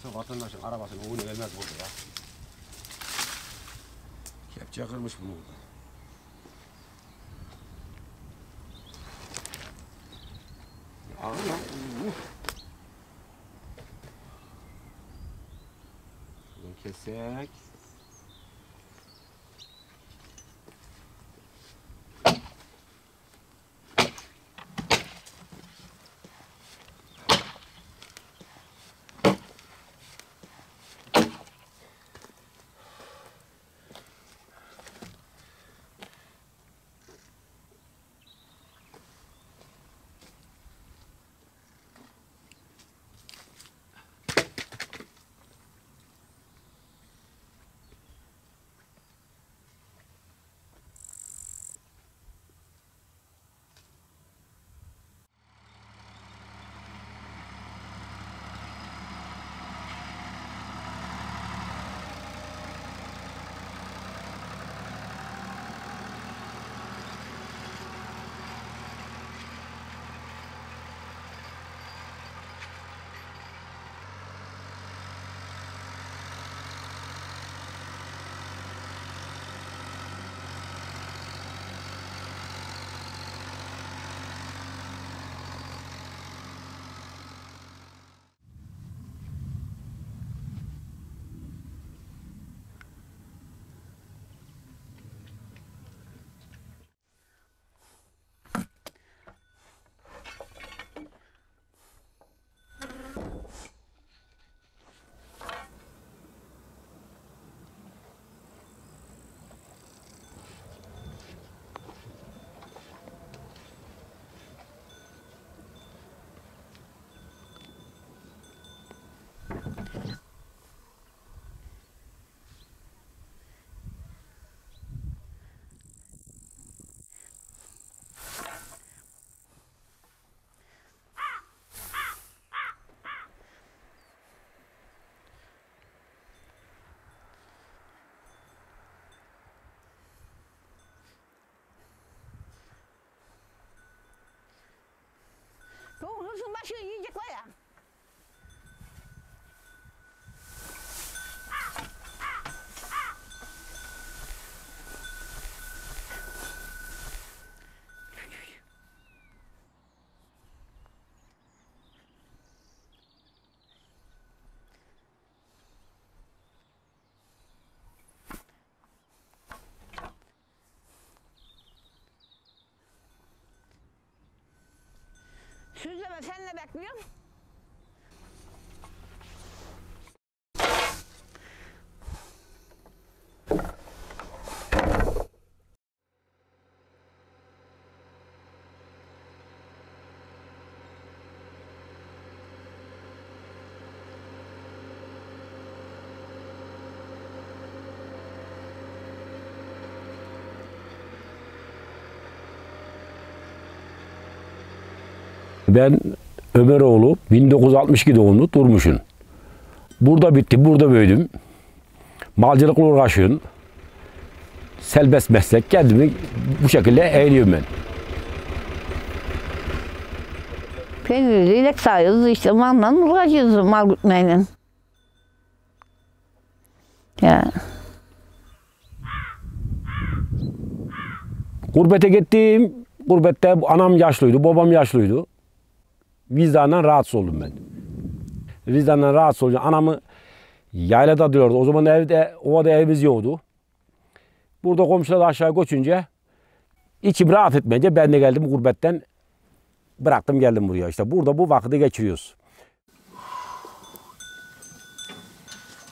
Yoksa vatandaşın arabasının oyunu gelmez burada ya. Kepçe kırmış bunu burada. Allah. Şunu kesek. Doğrusun başını yiyecekler ya. Süzleme sen ne bekliyorsun? Ben Ömeroğlu, 1962 doğumlu Durmuş'un. Burada bitti, burada büyüdüm. Malcılıkla uğraşıyorum. Serbest meslek, kendimi bu şekilde eğiliyorum ben. Peynirli inek sayıyoruz işte malla uğraşıyoruz mal gütmeyle. Ya. Gurbete gittim. Gurbette anam yaşlıydı, babam yaşlıydı. Vicdandan rahatsız oldum ben. Vicdandan rahatsız olunca anamı yaylada diyordu. O zaman evde, ovada evimiz yoktu. Burada komşular da aşağı göçünce içim rahat etmeyince ben de geldim gurbetten. Bıraktım geldim buraya. İşte burada bu vakti geçiriyoruz.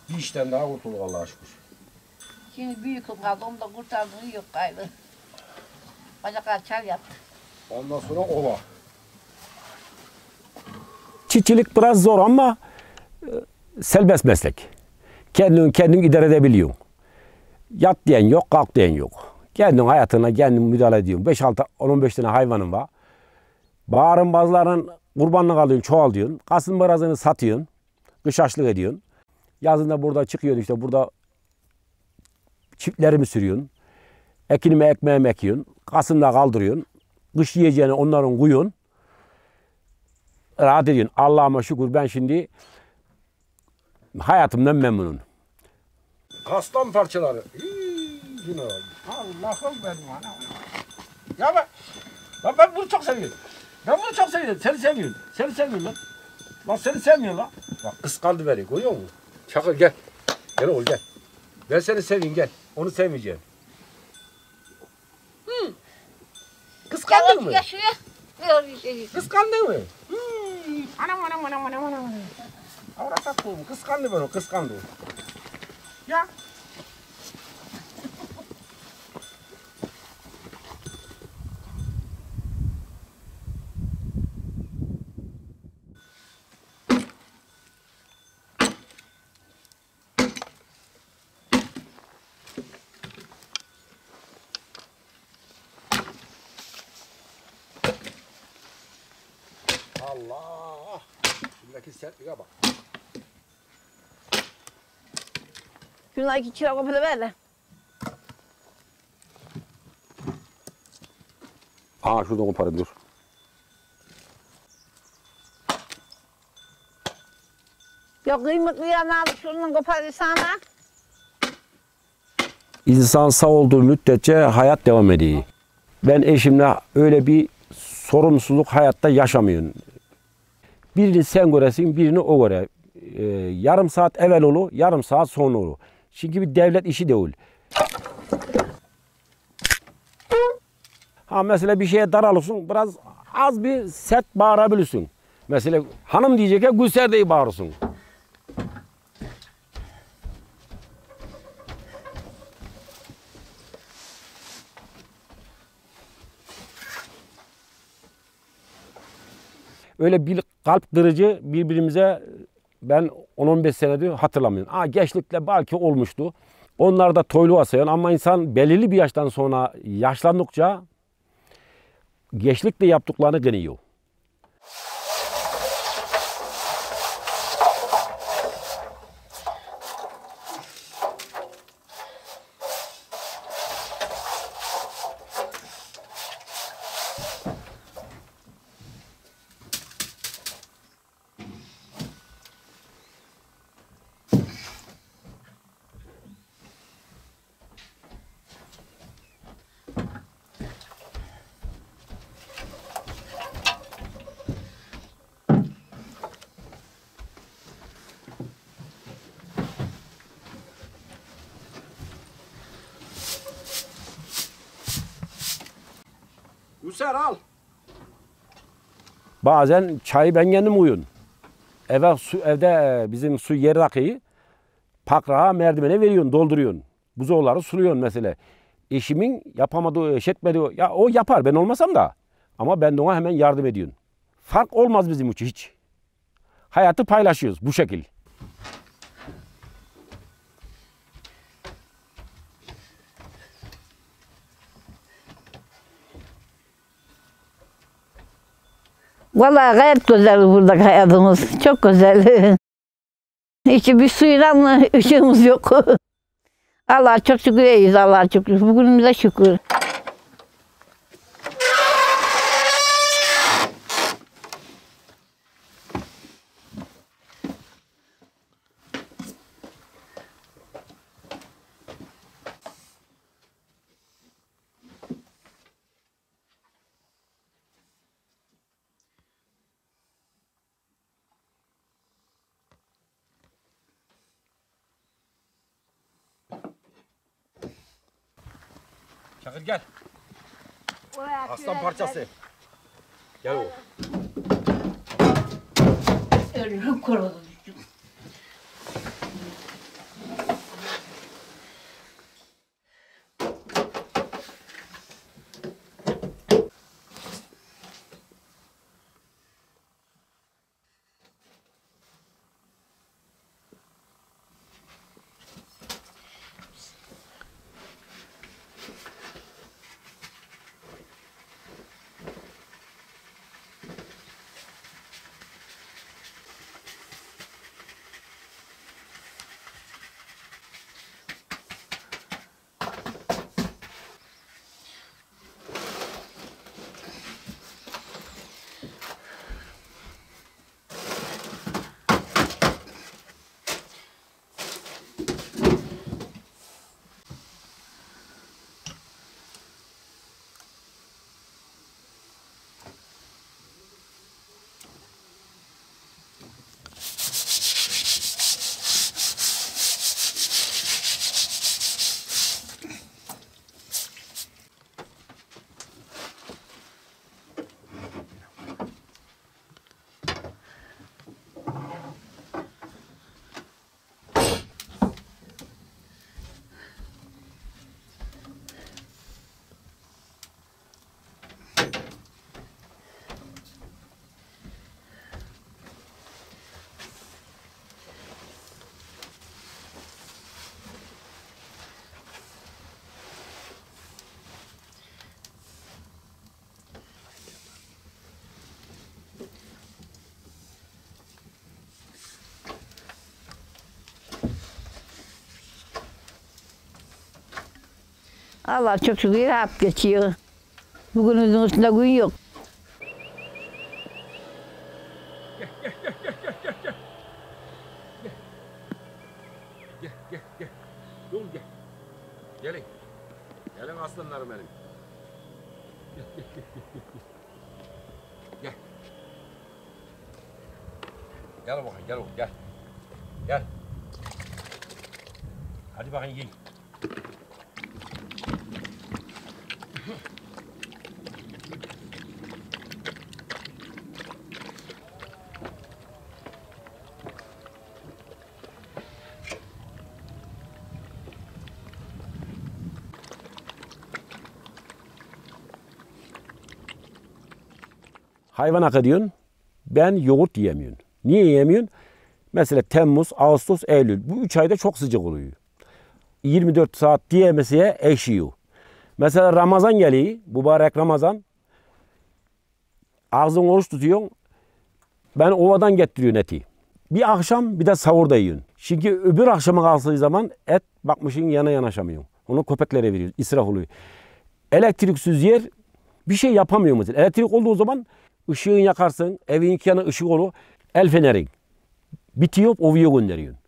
Bir işten daha kurtulduk Allah'a şükür. Şimdi büyük kaldı onu da kurtardığı yok gayrı. Bacaklar çal yaptı. Ondan sonra ova. Çiftçilik biraz zor ama serbest meslek. Kendin idare edebiliyorsun. Yat diyen yok, kalk diyen yok. Kendin hayatına kendin müdahale ediyorsun. 5-6-15 tane hayvanın var. Bağırın bazıların kurbanlık alıyorsun, çoğal diyorsun. Kasım birazını satıyorsun. Kış açlık ediyorsun. Yazında burada çıkıyorsun işte burada çiftlerimi sürüyorsun. Ekinimi ekmeğimi ekiyorsun. Kasımda kaldırıyorsun. Kış yiyeceğini onların koyuyorsun. Rahat ediyorsun. Allah'ıma şükür ben şimdi Hayatımdan memnunum. Aslan parçaları. Yine Allah'ım benim anam. Ya ben bunu çok seviyorum. Ben bunu çok seviyorum. Seni sevmiyorum. Seni sevmiyorum lan. Lan seni sevmiyorum lan. Bak kıskandı beni. Görüyor musun? Çakır gel. Gel oğul gel. Ben seni seveyim gel. Onu sevmeyeceğim. Kıskandın mı? Yaşıyor. Kıskandın mı? Anam. Avrat attım. Kıskandı beni o. Kıskandı. Ya. Allah! Şuradaki sertliğe bak. Şunlar 2 kilo kopulu ver lan. Aa şuradan koparayım dur. Yok kıymetli yanı alıp şundan koparırsana. İnsan sağ olduğu müddetçe hayat devam ediyor. Ben eşimle öyle bir sorumsuzluk hayatta yaşamıyorum. Birini sen göresin, birini o göre. Yarım saat evvel olur, yarım saat sonra olur. Çünkü bir devlet işi değil. Ha mesela bir şeye daralıyorsun, biraz az bir sert bağırabilirsin. Mesela hanım diyecek ya Gülser diye bağırırsın. Öyle bir kalp kırıcı birbirimize ben 10-15 senedir hatırlamıyorum. Gençlikte belki olmuştu. Onlar da toylu asayan ama insan belirli bir yaştan sonra yaşlandıkça gençlikle yaptıklarını deniyor. Gülser al. Bazen çayı ben kendim uyun. Evde bizim su yeri akıyı pakrağa merdivene veriyorsun, dolduruyorsun. Buzovları suluyorsun mesela. Eşimin yapamadığı, etmediği, ya o yapar ben olmasam da. Ama ben de ona hemen yardım ediyorum. Fark olmaz bizim için hiç. Hayatı paylaşıyoruz bu şekil. Vallahi gayet güzel buradaki hayatımız. Çok güzel. Hiçbir bir suyla mı ışığımız yok. Allah'a çok şükür iyiyiz. Allah'a çok şükür. Bugünümüze şükür. Çakır gel. Aslan parçası. Gel oğul. Ölüm kurudu. Allah çok şükür rahat geçiyor. Bugünümüzün üstünde gün yok. Gel. Dur gel. Gelin. Gelin aslanlarım benim. Gel. Gel bakayım gel oğlum gel. Gel. Hadi bakayım yiyin. Hayvan hak ediyorsun. Ben yoğurt yiyemiyorum. Niye yiyemiyorsun? Mesela Temmuz, Ağustos, Eylül. Bu 3 ayda çok sıcak oluyor. 24 saat diyemeseye eşiyor. Mesela Ramazan geliyor. Mübarek Ramazan. Ağzın oruç tutuyorsun. Ben ovadan getiriyorum eti. Bir akşam bir de sahurda yiyorsun. Çünkü öbür akşama kaldığı zaman et bakmışsın yana yanaşamıyorsun. Onu köpeklere veriyoruz. İsraf oluyor. Elektriksiz yer bir şey yapamıyor musun? Elektrik olduğu zaman ışığını yakarsın. Evin yanı ışık olur. El fenerin. Bitiyor, ovaya gönderiyorsun.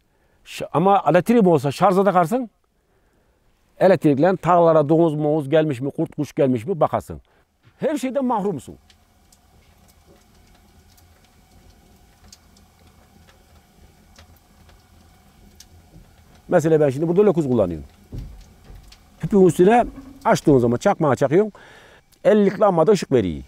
Ama elektrik olsa şarja takarsın. Elektrikle tarlalara domuz moğuz gelmiş mi, kurt kuş gelmiş mi bakarsın. Her şeyden mahrumsun. Mesela ben şimdi burada lokus kullanıyorum. Tüpün üstüne açtığın zaman çakmağa çakıyorsun. 50'lik lambada ışık veriyor.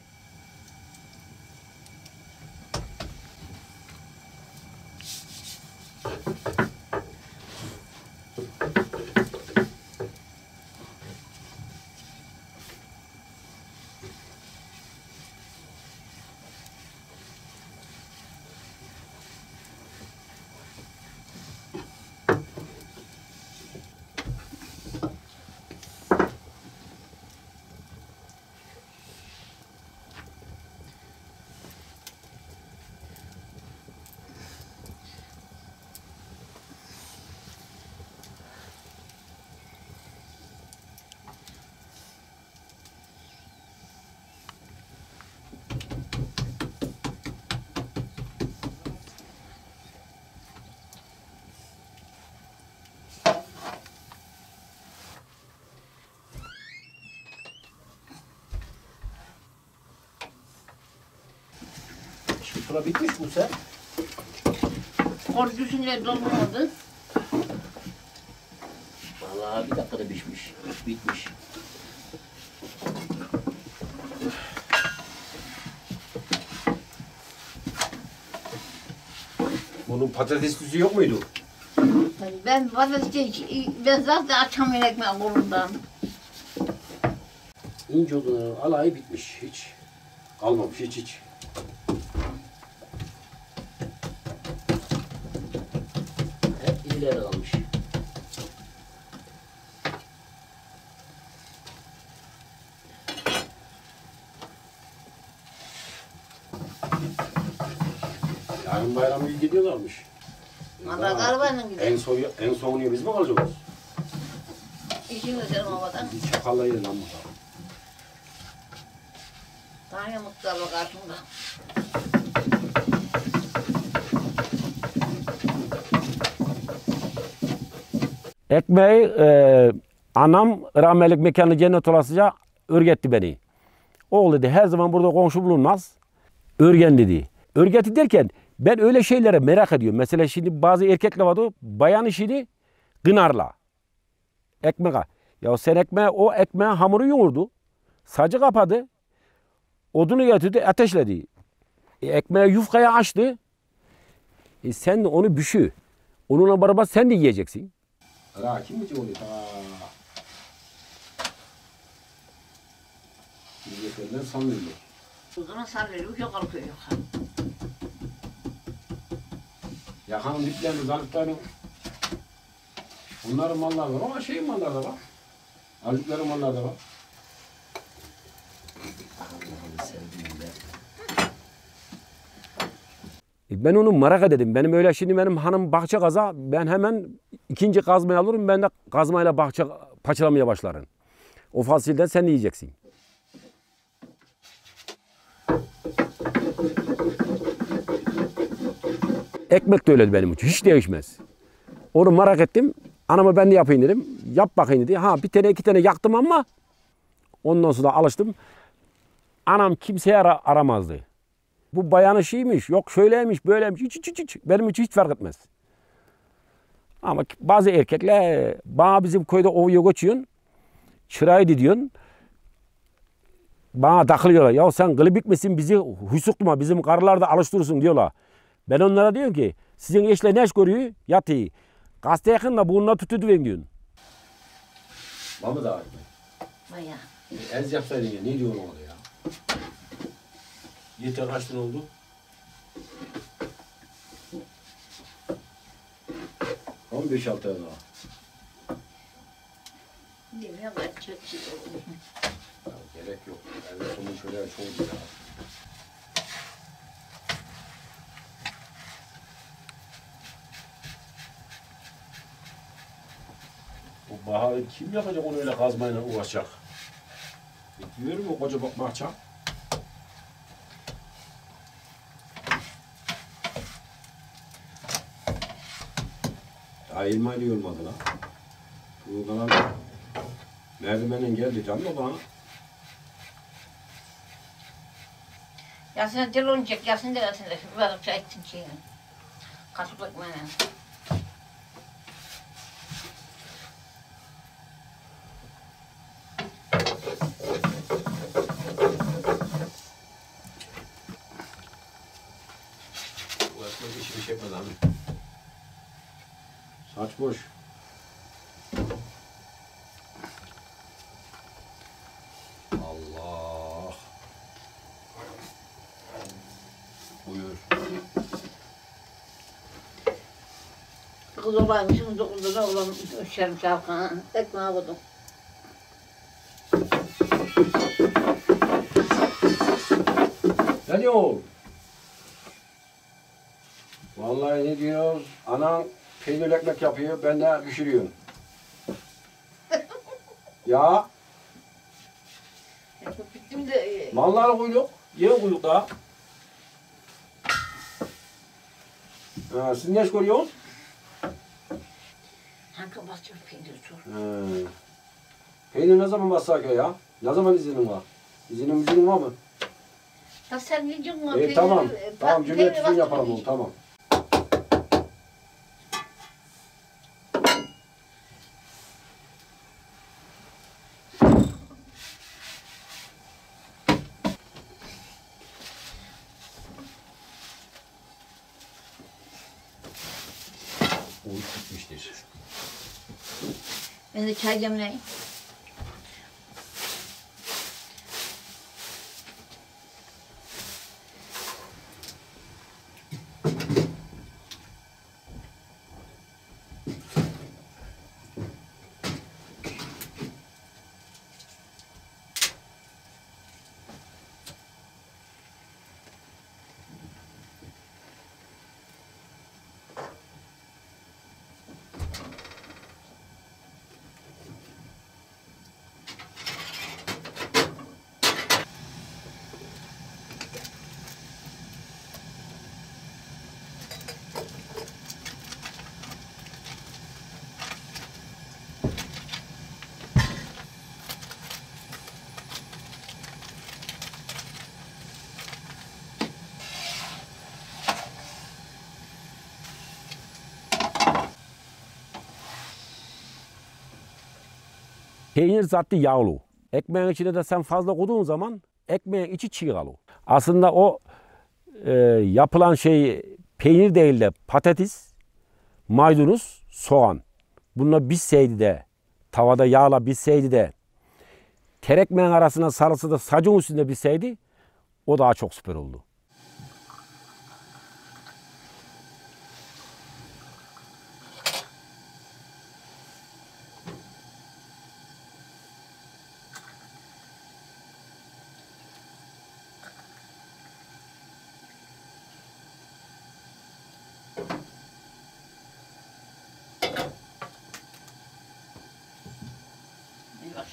Sıra bitmiş mi sen? Korkusunca dolmadı. Vallahi bir dakikada pişmiş. Bitmiş. Bunun patateslisi yok muydu? Ben ben zaten açamıyorum ekmeği kolundan. İnce odunların alayı bitmiş. Hiç kalmamış hiç. Hep ileri kalmış. Yarın bayram gibi gidiyorlarmış. Valla garibanın gidiyor. En soğunuyor biz mi kalacağız? İşin öderim havadan. Biz çakalla yiyelim lan burada. Tane mutlu abla karşımda. Ekmeği anam rahmetlik mekanı cennet olasıca örgetti beni. Oğul dedi her zaman burada komşu bulunmaz. Örgen dedi. Örgeti derken ben öyle şeylere merak ediyorum. Mesela şimdi bazı erkekler vardı bayan işini kınarla. Ekmeğe. Ya sen o ekmeğe hamuru yoğurdu. Sacı kapadı. Odunu getirdi ateşledi. Ekmeği yufkaya açtı. Sen de onu büşü. Onunla beraber sen de yiyeceksin. Ra kim mi oluyor? Milletlerden sanmıyor. Uzun sarılıyor, yok kalkıyor yok. Yakanın diplerini, zalıklarını. Onların malları da var ama şeyin malları da var. Azıcıkların malları da var. Allah'ını sevdiğim de. Ben onu merak edelim. Benim öyle şimdi benim hanım bahçe kaza. Ben hemen ikinci kazmayı alırım. Ben de kazmayla bahçe paçalamaya başlarım. O fasulyeden sen yiyeceksin. Ekmek de öyle benim için. Hiç değişmez. Onu merak ettim. Anama ben de yapayım dedim. Yap bakayım dedi. Ha bir tane iki tane yaktım ama ondan sonra alıştım. Anam kimseye aramazdı. Bu bayanı şeymiş, yok şöyleymiş, böyleymiş. Hiç. Benim için hiç fark etmez. Ama bazı erkekler bana bizim köyde ovuya geçiyorsun. Çıraydı diyorsun. Bana takılıyorlar. Ya sen gılibik misin bizi huysukma bizim karılar da alıştırırsın diyorlar. Ben onlara diyorum ki sizin eşle ne iş görüyor? Yatıyor. Gazete yakın da burnuna tutuyorsun diyorsun. Var mı daha? Bayağı. Ez yapsaydın ya. Ne diyorsun orada ya? Yeter kaç gün oldu? 15-6 ay daha. Bilmiyorum ben çok şey olur. Ya gerek yok. En sonun şöyle çoğu ya. Bu baharı kim yapacak onu öyle kazmayla uğraşacak? Diyor mu koca bahçe? Daha elma ile olmadı lan. Bu kalan merdivenden geldi canım o bana. Yasin dil olacak, Yasin de Yasin de. Şu kadar çay etsin şeyini. Kasıplık bana. Bu ekmek işi bir şey yapmadı abi. Saç boş. Allah. Buyur. Kız olaymışım, dokuzda oğlan üşermiş halkana. Ekmeğe koydum. Ne diyor? Vallahi ne diyor? Anan peynir ekmek yapıyor, ben de pişiriyorum. Ya, Bittim de mallar kuyruk, yine kuyruk daha. Ha, siz ne iş görüyorsunuz? hangi basıyor peynir sor. Peynir ne zaman bassak ya? Ne zaman izinin var? İzinin var mı? Ya sen ne diyorsun? Peynir- Tamam, tamam peynir cümle tüzün bastırmış. yapalım onu, tamam. O iş bitmiştir. Ben de çay demleyeyim. Peynir zaten yağlı. Ekmeğin içine de sen fazla koyduğun zaman ekmeğin içi çiğ kalıyor. Aslında o yapılan şey peynir değil de patates, maydanoz, soğan. Bununla pişseydi de tavada yağla pişseydi de terekmeğin arasına sarısı da sacın üstünde pişseydi o daha çok süper oldu.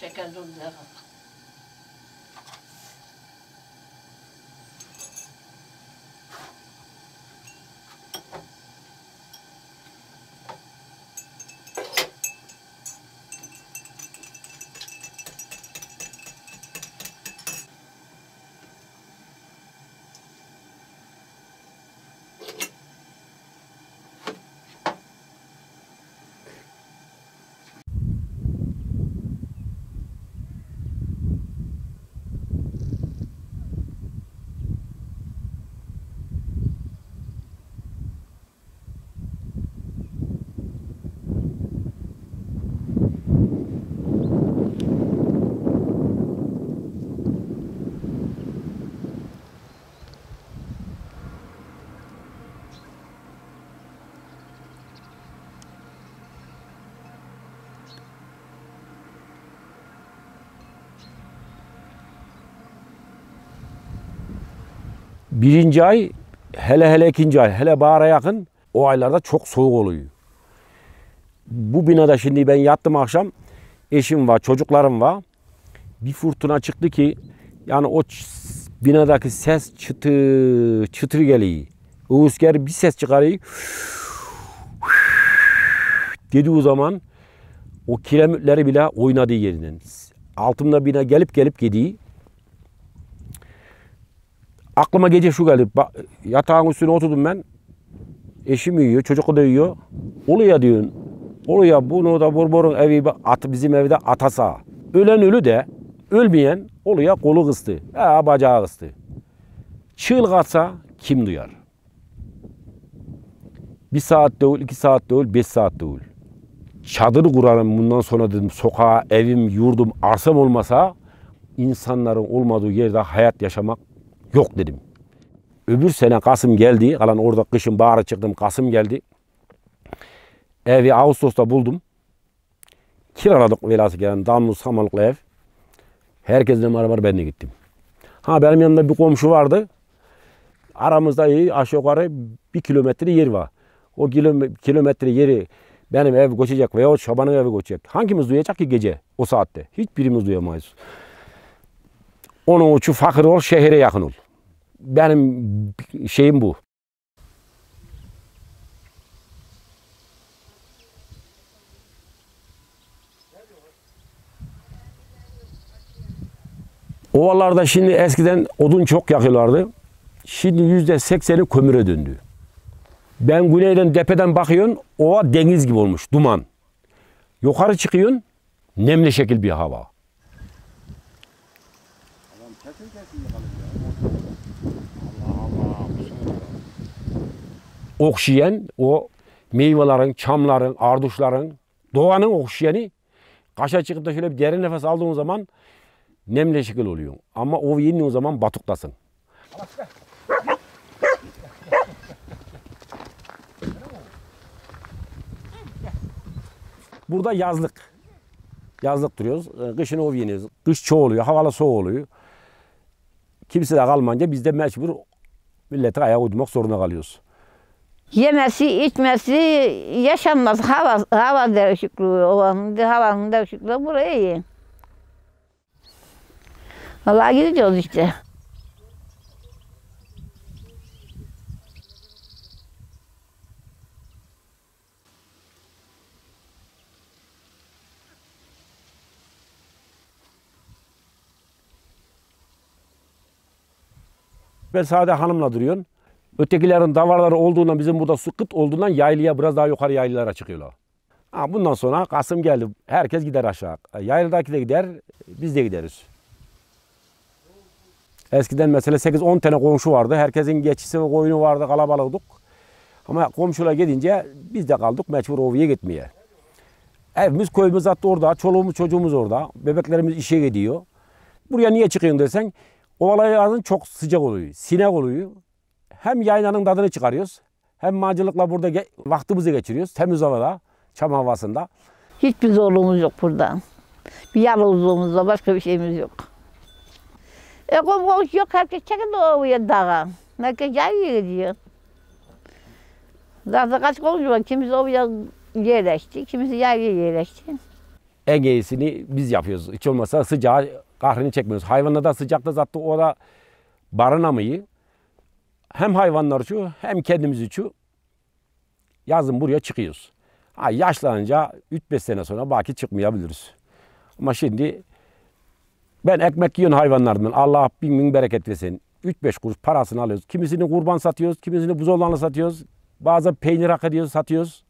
Şeker dolduruyor. Birinci ay, hele ikinci ay, hele bahara yakın o aylarda çok soğuk oluyor. Bu binada şimdi ben yattım akşam, eşim var, çocuklarım var. Bir fırtına çıktı ki yani o binadaki ses çıtır geliyor. O rüzgar bir ses çıkarıyor. Dediği zaman o kiremitleri bile oynadığı yerinden. Altımda bina gelip gidiyor. Aklıma gece şu geldi. Yatağın üstüne oturdum ben. Eşim uyuyor, çocuk da uyuyor. Oluyor diyorsun. Oluyor bunu da Borbor'un evi bizim evde atasa. Ölen ölü de ölmeyen oluyor kolu kıstı. Bacağı kıstı. Çığlık atsa kim duyar? 1 saat değil, 2 saat değil, 5 saat değil. Çadır kurarım bundan sonra dedim. Sokağa, evim, yurdum, arsam olmasa insanların olmadığı yerde hayat yaşamak yok dedim. Öbür sene Kasım geldi. Kalan orada kışın bahara çıktım. Kasım geldi. Evi Ağustos'ta buldum. Kiraladık velası gelen damlı samanlıklı ev. Herkesten beraber ben de gittim. Benim yanımda bir komşu vardı. Aramızda aşağı yukarı 1 kilometre yer var. O kilometre yeri benim ev koşacak veya Şaban'ın evi koşacak. Hangimiz duyacak ki gece o saatte? Hiçbirimiz duyamayız. Onun için fakir ol, şehre yakın ol. Benim şeyim bu. Ovalarda şimdi eskiden odun çok yakıyorlardı. Şimdi %80'i kömüre döndü. Ben güneyden tepeden bakıyorsun, ova deniz gibi olmuş, duman. Yukarı çıkıyorsun, nemli şekil bir hava. Oksijen, o meyvelerin, çamların, arduşların, doğanın oksijeni kaşa çıkıp da şöyle bir derin nefes aldığın zaman nemli şekil oluyor. Ama o yediğin zaman batıktasın. Burada yazlık. Yazlık duruyoruz. Kışın ov yeniyoruz. Kış çoğu oluyor, havalı soğuk oluyor. Kimse de kalmayınca biz de mecbur millete ayak uydurmak zorunda kalıyoruz. Yemesi, içmesi, yaşanmaz. Hava değişikliği, havanın değişikliği buraya iyi. Vallahi gidiyoruz işte. Ben sadece hanımla duruyorum. Ötekilerin davarları olduğundan bizim burada su kıt olduğundan yaylaya biraz daha yukarı yaylalara çıkıyorlar. Bundan sonra Kasım geldi. Herkes gider aşağı. Yayladaki de gider, biz de gideriz. Eskiden mesela 8-10 tane komşu vardı. Herkesin geçisi ve koyunu vardı, kalabalıktık. Ama komşular gidince biz de kaldık mecbur ovaya gitmeye. Evimiz, köyümüz hatta orada, çoluğumuz, çocuğumuz orada. Bebeklerimiz işe gidiyor. Buraya niye çıkıyorsun dersen, ovaların çok sıcak oluyor, sinek oluyor. Hem yaylanın tadını çıkarıyoruz, hem mancılıkla burada vaktimizi geçiriyoruz. Temiz havada, çam havasında. Hiçbir zorluğumuz yok burada. Bir yalnızlığımız var, başka bir şeyimiz yok. Komşu yok, herkes çekildi ovaya dağa. Herkes yaylıya gidiyor. Zaten kaç komşu var, kimisi ovaya yerleşti, kimisi yaylıya yerleşti. en iyisini biz yapıyoruz. Hiç olmazsa sıcağı kahrını çekmiyoruz. Hayvanlar da sıcakta zaten o da barınamayı. Hem hayvanlar için hem kendimiz için yazın buraya çıkıyoruz. Ha, yaşlanınca 3-5 sene sonra belki çıkmayabiliriz. Ama şimdi ben ekmek yiyen hayvanlardan Allah bin bereket versin. 3-5 kuruş parasını alıyoruz. Kimisini kurban satıyoruz, kimisini buzdolabına satıyoruz. Bazen peynir hak ediyoruz, satıyoruz.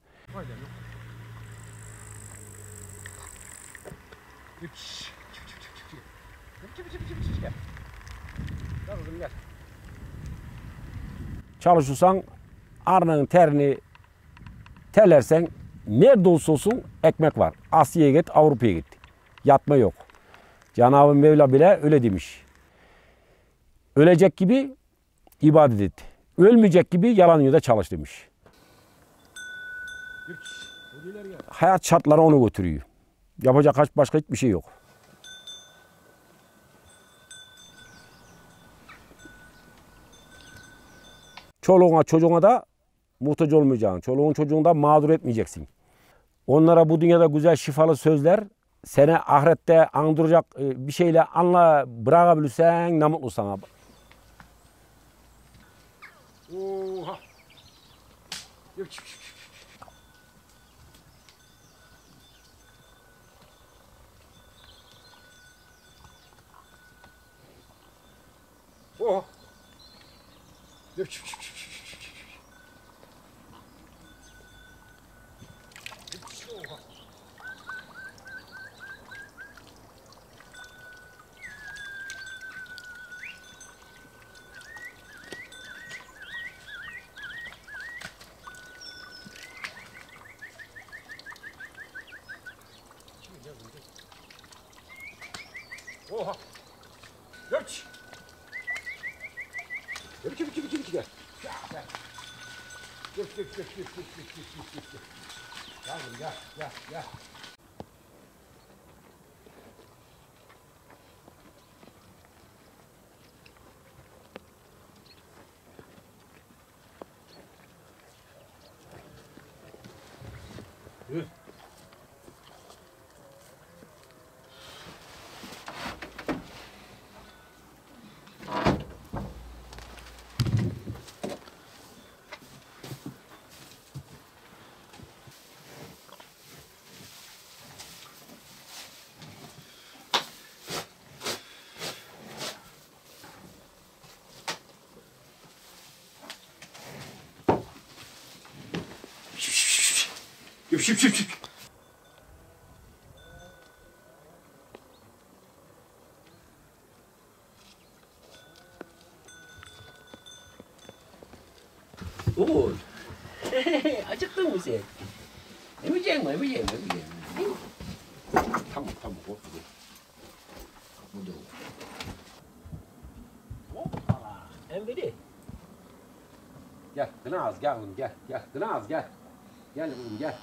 Çalışırsan, arnanın terini terlersen nerede olsa olsun ekmek var. Asya'ya git, Avrupa'ya git. Yatma yok. Cenab-ı Mevla bile öyle demiş. Ölecek gibi ibadet et. Ölmeyecek gibi yalan yolda çalış demiş. Hayat şartları onu götürüyor. Yapacak başka hiçbir şey yok. Çoluğuna çocuğuna da muhtaç olmayacaksın. Çoluğun çocuğunu da mağdur etmeyeceksin. Onlara bu dünyada güzel şifalı sözler seni ahirette andıracak bir şeyle anla bırakabilirsen ne mutlu sana. Oha. Oha. Oha. Göç. Gel. Gel. Göç. Yavrum gel. Yürü. Şıp. Oğul. Acıktın mı sen? Yemeyecek mi? Tamam korkma. Bu da o. Hoppala. Enveri. Gel, Gınaz gel oğlum gel. Gınaz gel. Gel oğlum gel.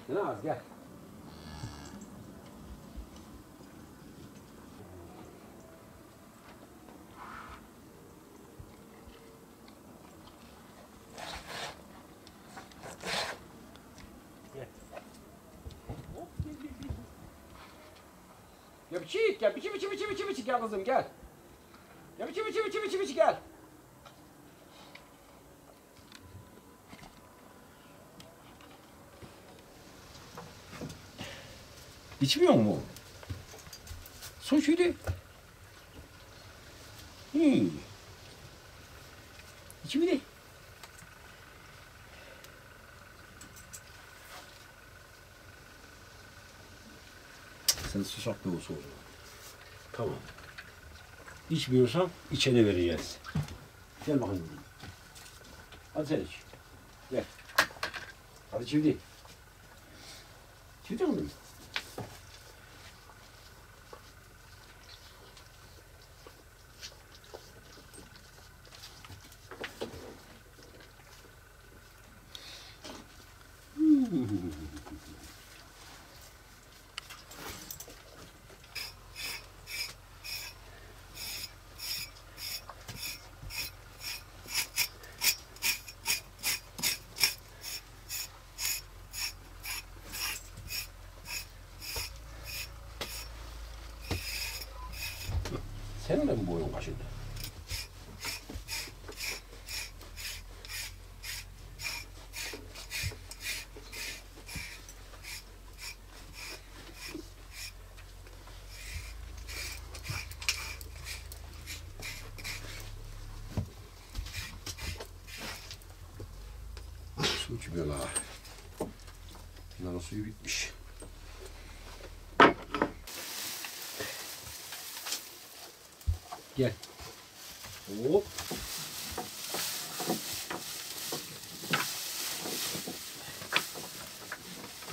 Gınaz gel. Ya biçik gel. Biçik gel kızım gel. Ya biçik gel. İçmiyor mu? Su şuydu. İçmedi. Sen susak da olsa olur. Tamam. İçmiyorsan içene vereceğiz. Gel bakayım. Hadi sen iç. Gel. Hadi çivdi. Çivdi mi? Senin de mi boyun kaşındı? Su içmiyor la. Bunların suyu bitmiş. Gel. Hop.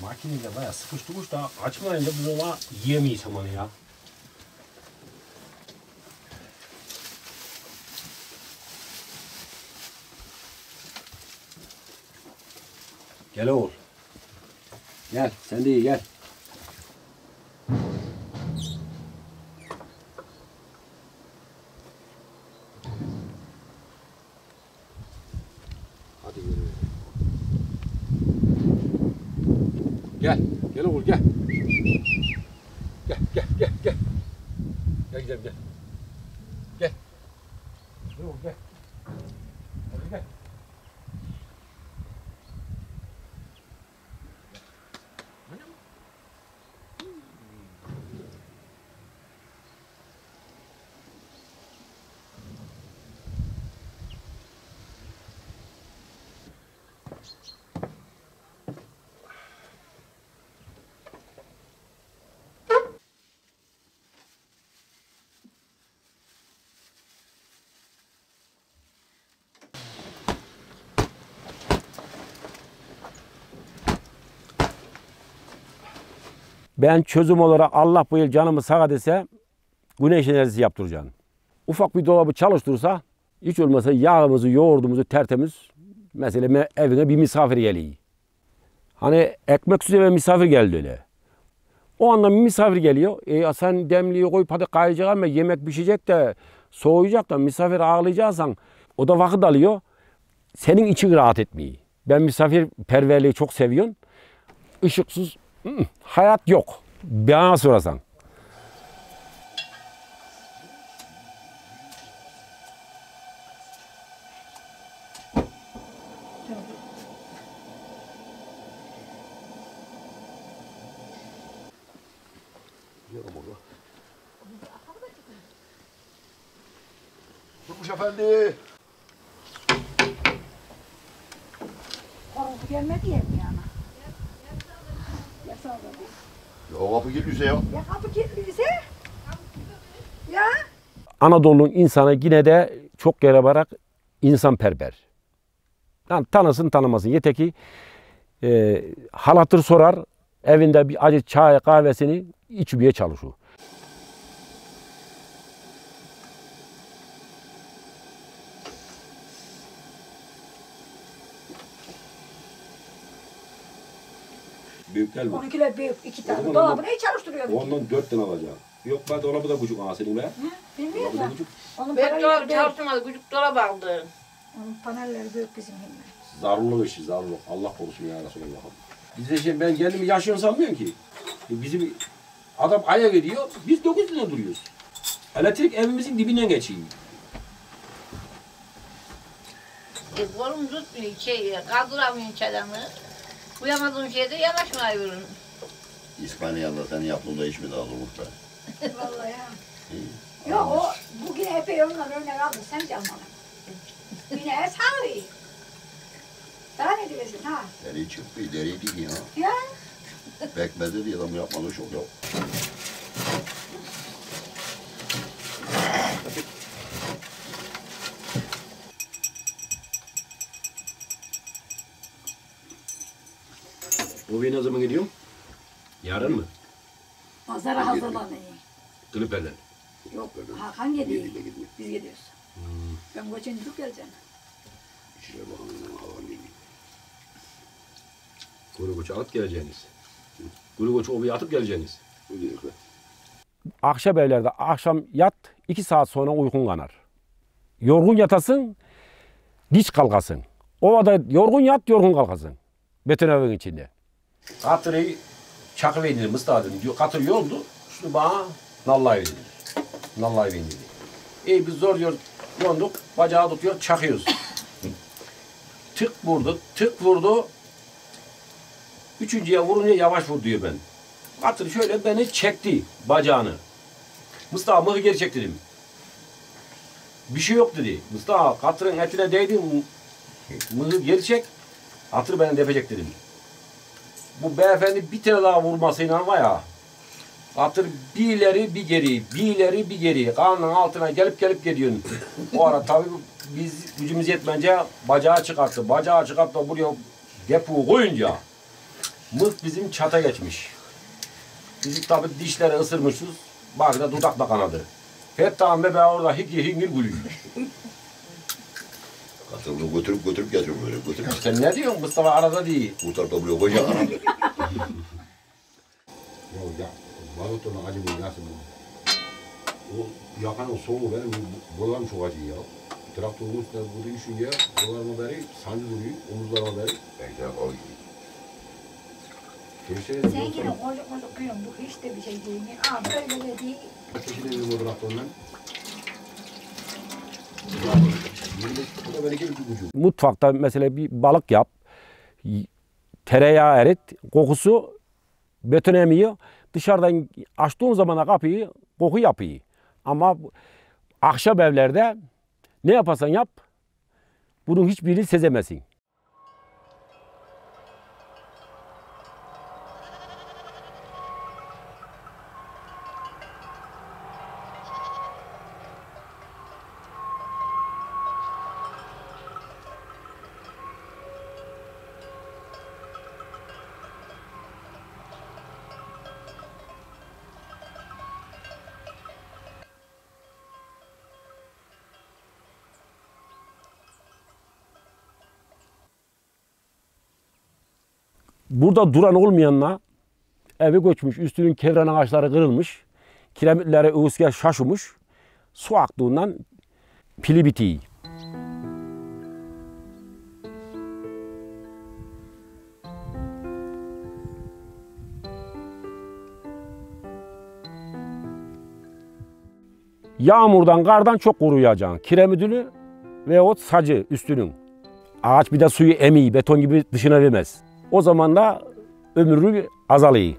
Makineyle bayağı sıkıştırmış da açmayınca biz ona yiyemeyiz hemen ya. Gel oğul. Gel, sen de iyi gel. Hadi yürü. Gel, gel oğul gel. Gel, gel, gel, gel. Gel gidelim gel. Gel. Gel oğul gel. Hadi gel. Ben çözüm olarak Allah bu yıl canımı sağ dese güneş enerjisi yaptıracağım. Ufak bir dolabı çalıştırırsa hiç olmasa yağımızı, yoğurdumuzu tertemiz mesela evine bir misafir geliyor. Hani ekmek süze misafir geldi öyle. O anda bir misafir geliyor. Sen demliği koyup hadi kayacak ama yemek pişecek de soğuyacak da misafir ağırlayacaksan o da vakit alıyor. Senin için rahat etmeyi. Ben misafirperverliği çok seviyorum. Işıksız hayat yok. Bana sorarsan. Durmuş efendi. Korku gelmedi ya bir yana. Yasalda değil. Ya kapı geliyorsa ya. Ya kapı gitmiyse? Ya? Anadolu'nun insanı yine de çok yere bırak insanperver. Yani tanısın tanımasın. Yeter ki hal hatır sorar. Evinde bir acı çay kahvesini içmeye çalışıyor. Büyükler mi? 12'ler büyük 2 O tane. zaman Dolabı neyi çalıştırıyorduk? Ondan 4 tane alacağım. Yok ben dolabı da buçuk senin be. Bilmiyorum Dolabı da da. buçuk. Onun Ben parayı dolap büyük. çalıştırmadı, küçük dolap aldı. Onun panelleri büyük bizim gibi. Zarurluk işi zarurluk. Allah korusun ya Resulallah'ım. Biz de şimdi ben kendimi yaşıyorum sanmıyorum ki. Bizim adam aya gidiyor, biz 9 lira duruyoruz. Elektrik evimizin dibinden geçiyor. Kolum tutmuyor kaldıramıyor çadamı. Uyamadığım şeyde yanaşmıyorum. İspanya'da senin yaptığında hiç mi daha olur be? Vallahi ya. Yok o bugün epey ondan örnek aldın sen canlanın. Yine sağlıyor. Daha ne diyorsun ha? Deri çıktı, deriydi ki ya. Ya? Bekmedi diye adam yapmadı çok yok. Bobby'ye ne zaman gidiyorum? Yarın mı? Pazara hazırlanıyor. Kliperden. Yok Hakan gidiyor. Yediyle gidiyor. Biz gidiyoruz. Ben koçun çok geleceğim. İşte bakalım hava neydi. Kuru koçu alıp geleceğiniz. Kuru koçu obaya atıp geleceğiniz. Öyle yok. Akşam evlerde akşam yat 2 saat sonra uykun kanar. Yorgun yatasın, diç kalkasın. Ovada yorgun yat, yorgun kalkasın. Beton evin içinde. Katırı çakıverilir mıstadın diyor. Katır yoldu. Şunu bana nallayı verir. Nallayı verir. İyi biz zor diyor yonduk. Bacağı tutuyor çakıyoruz. Tık vurdu. Tık vurdu. Üçüncüye vurunca yavaş vur diyor ben. Katır şöyle beni çekti bacağını. Mustafa mıhı geri çek dedim. Bir şey yok dedi. Mustafa katırın etine değdi. Mıhı geri çek. Katır beni depecek dedim. Bu beyefendi bir tane daha vurmasıyla var ya. Katır bir ileri bir geri, bir ileri bir geri. Karnının altına gelip geliyor. O ara tabii biz gücümüz yetmence bacağı çıkarttı. Bacağı çıkarttı buraya depo koyunca mıh bizim çata geçmiş. Biz tabii dişleri ısırmışız. Bak da dudak da kanadı. Fettah'ın bebeği orada hingir gülüyor. Katılını götürüp getiriyor böyle götürüp. Sen ne diyorsun Mustafa arada değil. Kurtar topluyor koca kanadı. Ya balıkların acı bu nasıl bu? O yakan o soğuğu benim buralarım çok acı ya. Traktörün üstüne vuruyor şu ya. Buralarıma beri sancı vuruyor. Omuzlarıma beri. Belki de o Sen yine koca kıyın bu hiç de bir şey değil. Aa böyle de değil. Kaç kişi dedim o traktörden? Bu da belki bir gücü. Mutfakta mesela bir balık yap. Tereyağı erit. Kokusu beton emiyor. Dışarıdan açtığın zaman kapıyı koku yapıyor. Ama ahşap evlerde ne yaparsan yap bunun hiçbirini sezemezsin. Burada duran olmayanla eve göçmüş, üstünün kevren ağaçları kırılmış, kiremitleri ıvıska şaşmış, su aktığından pili bitiyor. Yağmurdan, kardan çok koruyacaksın. Kiremidini veyahut sacı üstünün. Ağaç bir de suyu emiyor, beton gibi dışına vermez. O zaman da ömrü azalıyor.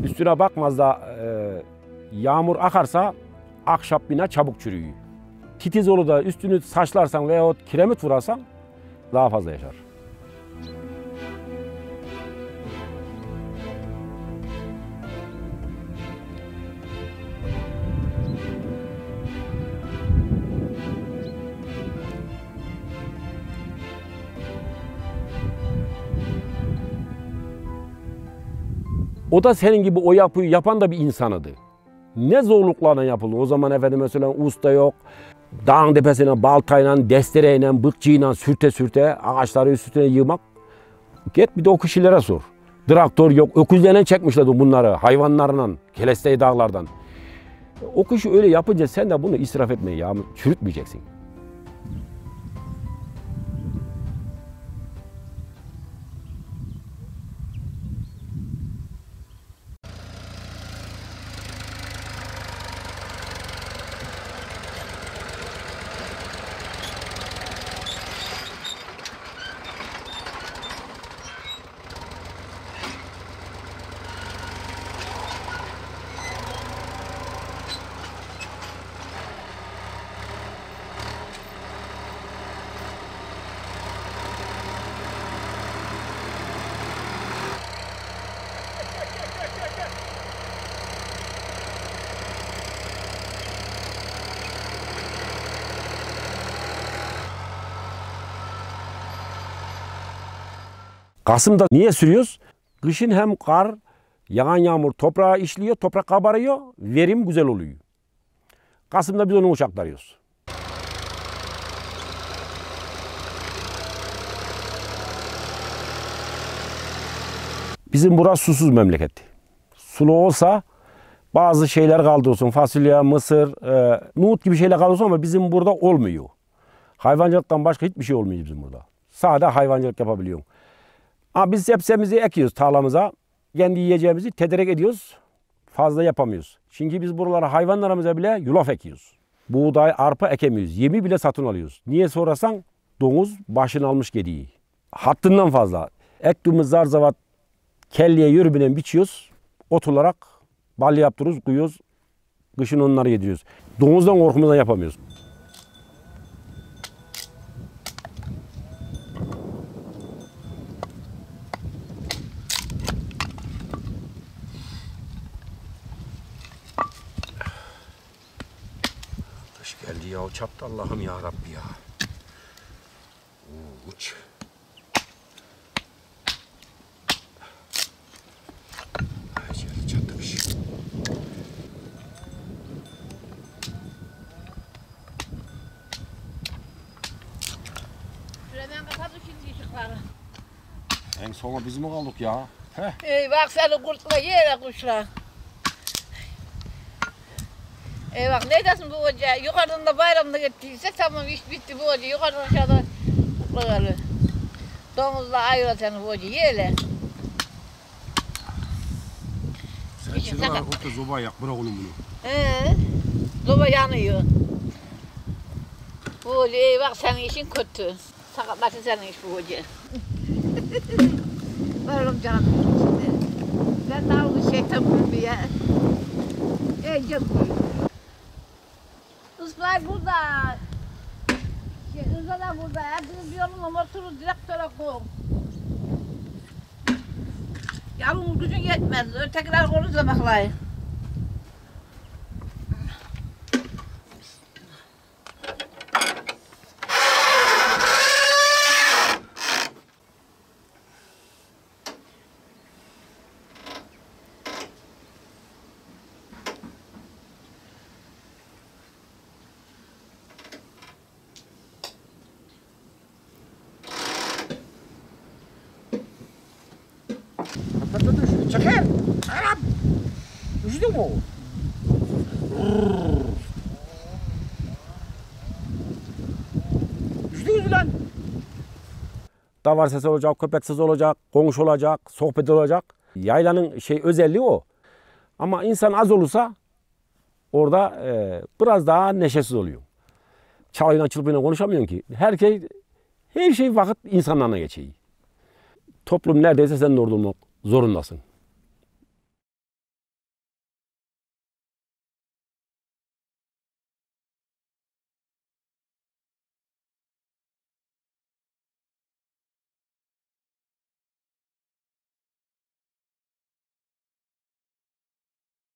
Üstüne bakmaz da yağmur akarsa ahşap bina çabuk çürüyor. Titiz olur da üstünü saçlarsan veyahut kiremit vurarsan daha fazla yaşar. O da senin gibi o yapıyı yapan da bir insanıydı. Ne zorluklarla yapıldı. O zaman efendim mesela usta yok. Dağın tepesine baltayla, destereyle, bıkçıyla sürte ağaçları üstüne yığmak. Git bir de o kişilere sor. Traktör yok. Öküzlerine çekmişlerdi bunları hayvanlarla, Kelestey dağlardan. O kişi öyle yapınca sen de bunu israf etme ya. Çürütmeyeceksin. Kasım'da niye sürüyoruz? Kışın hem kar Yağan yağmur toprağa işliyor, toprak kabarıyor, verim güzel oluyor. Kasım'da biz onu uçaklarıyoruz. Bizim burası susuz memleket. Sulu olsa bazı şeyler kaldırıyorsun. Fasulye, mısır, nohut gibi şeyler kaldırıyorsun ama bizim burada olmuyor. Hayvancılıktan başka hiçbir şey olmuyor bizim burada. Sadece hayvancılık yapabiliyoruz. Ama biz sebzemizi ekiyoruz tarlamıza. Kendi yiyeceğimizi tedarik ediyoruz. Fazla yapamıyoruz. Çünkü biz buralara hayvanlarımıza bile yulaf ekiyoruz. Buğday, arpa ekemiyoruz. Yemi bile satın alıyoruz. Niye sorarsan domuz başını almış gediği. Hattından fazla. Ektiğimiz zarzavat kelleye yürübünen biçiyoruz. Ot olarak bal yaptırıyoruz, koyuyoruz. Kışın onları yediriyoruz. Domuzdan korkumuzdan yapamıyoruz. Kış geldi ya, çattı Allah'ım ya Rabbi ya. Uç. Her yer çatlamış. Hemen kapadı şimdi ışıkları. En sona biz mi kaldık ya? Bak seni kurtla yere kuşlar. Bak ne dersin bu hoca? Yukarıdan da bayramda gittiyse tamam iş bitti bu hoca. Yukarıdan aşağıda kurtla. Domuzla ayıra seni bu hoca yeyle. Sen çıkar orta zoba yak, bırak oğlum bunu. Zoba yanıyor. Bu hoca bak senin işin kötü. Sakatlasın senin iş bu hoca. Varım canım şimdi. Ben daha bu şeytan bulmuyor. Canım. Islay burada. Rıza da burada. Hepiniz bir yolun motoru direktöre koy. Yalnız gücün yetmez. Ötekiler konuşsa baklayın. Dur, çeker. Arap. Üşüdün mü? Üşüdünüz mü lan? Davar sesi olacak, köpek sesi olacak, komşu olacak, sohbet olacak. Yaylanın özelliği o. Ama insan az olursa orada biraz daha neşesiz oluyor. Çalıyla çırpıyla konuşamıyorsun ki. Her şey vakit insanlarla geçiyor. Toplum neredeyse sen de orada olmak zorundasın.